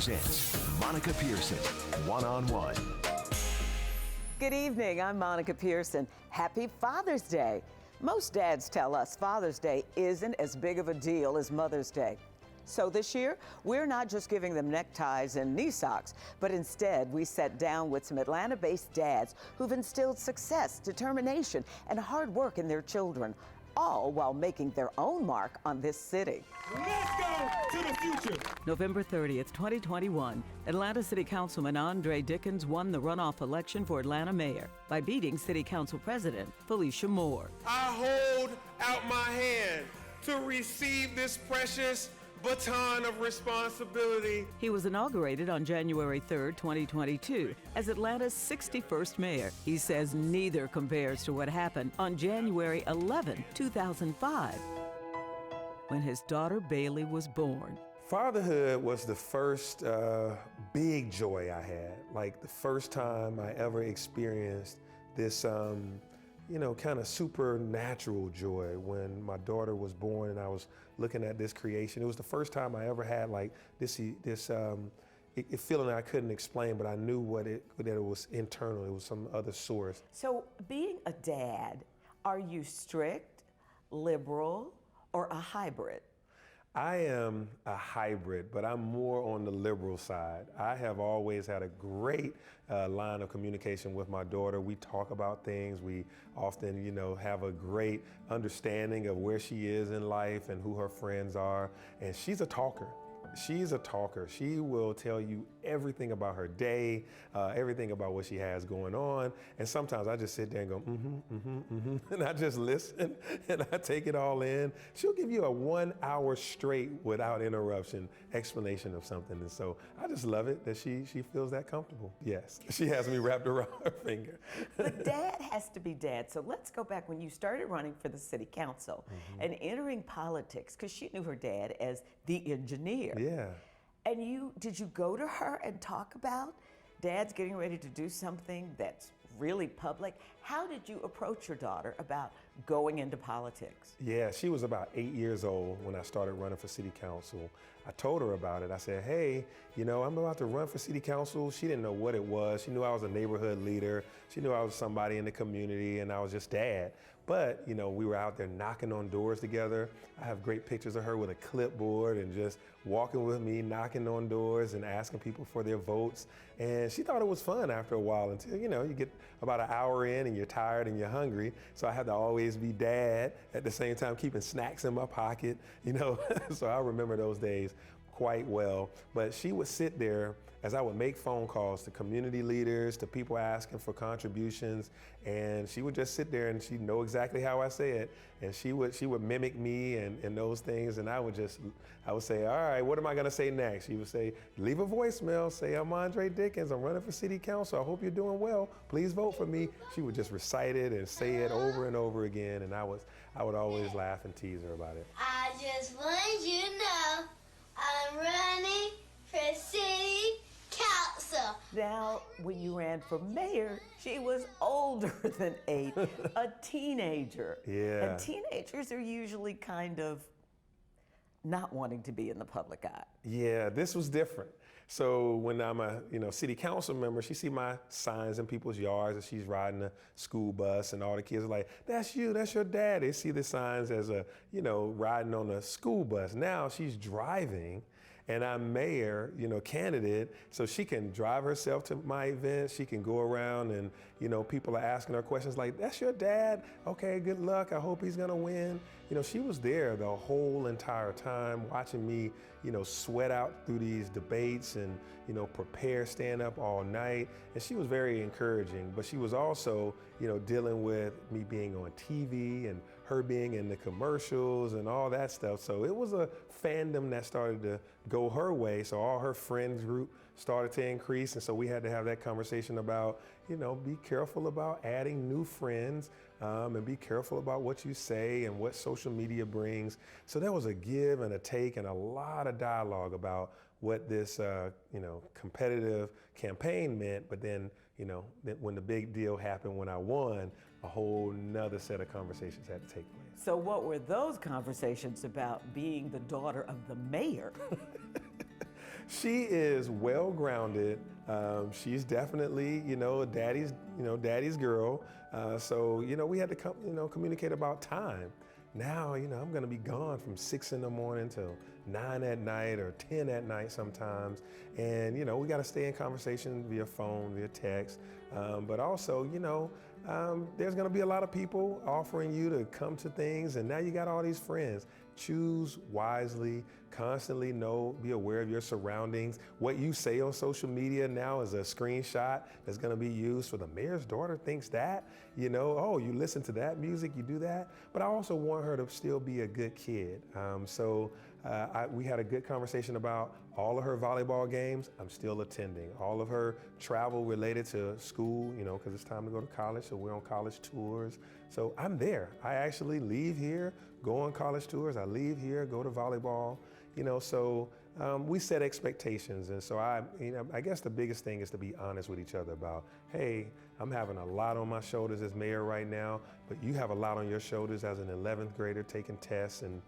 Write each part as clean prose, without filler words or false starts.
presents Monica Pearson, One-on-One. Good evening, I'm Monica Pearson. Happy Father's Day. Most dads tell us Father's Day isn't as big of a deal as Mother's Day. So this year, we're not just giving them neckties and knee socks, but instead we sat down with some Atlanta-based dads who've instilled success, determination, and hard work in their children, all while making their own mark on this city. Let's go to the future. November 30th, 2021, Atlanta City Councilman Andre Dickens won the runoff election for Atlanta mayor by beating City Council President Felicia Moore. I hold out my hand to receive this precious baton of responsibility. He was inaugurated on January 3rd, 2022, as Atlanta's 61st mayor. He says neither compares to what happened on January 11, 2005, when his daughter Bailey was born. Fatherhood was the first big joy I had, like the first time I ever experienced this kind of supernatural joy when my daughter was born and I was looking at this creation. It was the first time I ever had like this feeling I couldn't explain, but I knew that it was internal. It was some other source. So being a dad, are you strict, liberal, or a hybrid? I am a hybrid, but I'm more on the liberal side. I have always had a great line of communication with my daughter. We talk about things. We often, have a great understanding of where she is in life and who her friends are. And she's a talker. She's a talker. She will tell you everything about her day, everything about what she has going on. And sometimes I just sit there and go, and I just listen and I take it all in. She'll give you a 1 hour straight without interruption explanation of something. And so I just love it that she feels that comfortable. Yes, she has me wrapped around her finger. But dad has to be dad. So let's go back when you started running for the city council and entering politics, because she knew her dad as the engineer. Yeah. And did you go to her and talk about dad's getting ready to do something that's really public? How did you approach your daughter about going into politics? Yeah, she was about 8 years old when I started running for city council. I told her about it. I said, hey, I'm about to run for city council. She didn't know what it was. She knew I was a neighborhood leader. She knew I was somebody in the community and I was just dad. But, we were out there knocking on doors together. I have great pictures of her with a clipboard and just walking with me, knocking on doors and asking people for their votes. And she thought it was fun after a while until, you get about an hour in and you're tired and you're hungry. So I had to always be dad at the same time, keeping snacks in my pocket, So I remember those days quite well. But she would sit there as I would make phone calls to community leaders, to people asking for contributions, and she would just sit there and she'd know exactly how I say it, and she would mimic me and those things, and I would say, all right, what am I gonna say next? She would say, leave a voicemail, say, I'm Andre Dickens, I'm running for city council, I hope you're doing well, please vote for me. She would just recite it and say it over and over again, and I would always laugh and tease her about it. I just want you to know I'm running for city council. Now, when you ran for mayor, she was older than 8, a teenager. Yeah. And teenagers are usually kind of not wanting to be in the public eye. Yeah, this was different. So when I'm a city council member, she see my signs in people's yards as she's riding a school bus, and all the kids are like, that's you, that's your dad. They see the signs as riding on a school bus. Now she's driving and I'm mayor, candidate, so she can drive herself to my events. She can go around and, people are asking her questions like, that's your dad? Okay, good luck. I hope he's gonna win. She was there the whole entire time watching me, sweat out through these debates and, prepare, stand up all night. And she was very encouraging, but she was also, dealing with me being on TV and her being in the commercials and all that stuff. So it was a fandom that started to go her way. So all her friends group started to increase. And so we had to have that conversation about, be careful about adding new friends and be careful about what you say and what social media brings. So there was a give and a take and a lot of dialogue about what this, competitive campaign meant. But then, when the big deal happened, when I won, a whole nother set of conversations had to take place. So what were those conversations about, being the daughter of the mayor? She is well grounded. She's definitely, daddy's girl. So, we had to communicate about time. Now, I'm gonna be gone from 6 in the morning till 9 at night or 10 at night sometimes. And, we gotta stay in conversation via phone, via text. But also, there's gonna be a lot of people offering you to come to things, and now you got all these friends. Choose wisely, constantly be aware of your surroundings. What you say on social media now is a screenshot that's gonna be used for the mayor's daughter thinks that, oh, you listen to that music, you do that. But I also want her to still be a good kid. We had a good conversation about all of her volleyball games. I'm still attending. All of her travel related to school, because it's time to go to college, so we're on college tours. So I'm there. I actually leave here, go on college tours. I leave here, go to volleyball, so we set expectations. And so I guess the biggest thing is to be honest with each other about, hey, I'm having a lot on my shoulders as mayor right now, but you have a lot on your shoulders as an 11th grader taking tests and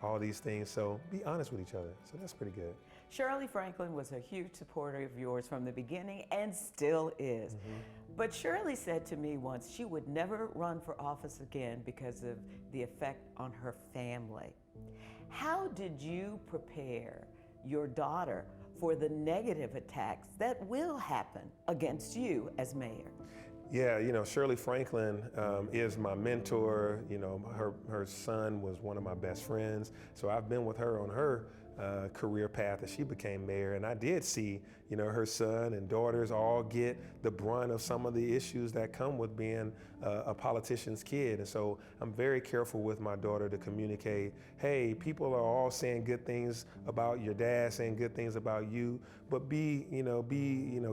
all these things. So be honest with each other. So that's pretty good. Shirley Franklin was a huge supporter of yours from the beginning and still is. But Shirley said to me once she would never run for office again because of the effect on her family. How did you prepare your daughter for the negative attacks that will happen against you as mayor? Yeah, Shirley Franklin is my mentor. Her son was one of my best friends. So I've been with her on her career path as she became mayor. And I did see, her son and daughters all get the brunt of some of the issues that come with being a politician's kid. And so I'm very careful with my daughter to communicate, hey, people are all saying good things about your dad, saying good things about you, but be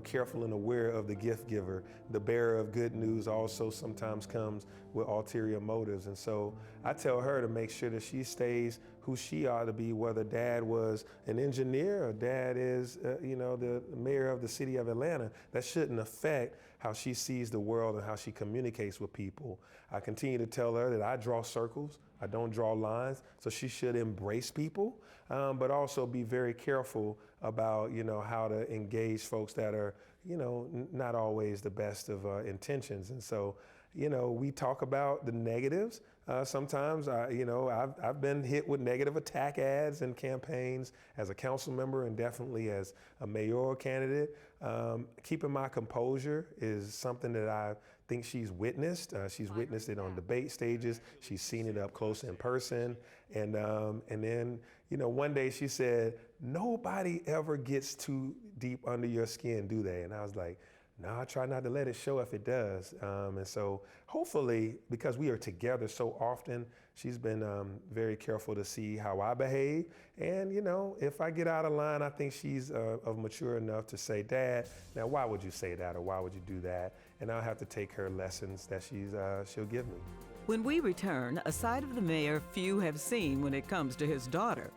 careful and aware of the gift giver. The bearer of good news also sometimes comes with ulterior motives. And so I tell her to make sure that she stays who she ought to be, whether dad was an engineer or dad is, the mayor of the city of Atlanta. That shouldn't affect how she sees the world and how she communicates with people. I continue to tell her that I draw circles, I don't draw lines, so she should embrace people, but also be very careful about, how to engage folks that are, not always the best of intentions. And so, we talk about the negatives. Sometimes, I've been hit with negative attack ads and campaigns as a council member and definitely as a mayoral candidate. Keeping my composure is something that I think she's witnessed. She's witnessed it on debate stages. She's seen it up close in person. And then, one day she said, nobody ever gets too deep under your skin, do they? And I was like, no, I try not to let it show if it does. And so hopefully, because we are together so often, she's been very careful to see how I behave. And, if I get out of line, I think she's of mature enough to say, Dad, now why would you say that or why would you do that? And I'll have to take her lessons that she'll give me. When we return, a side of the mayor few have seen when it comes to his daughter.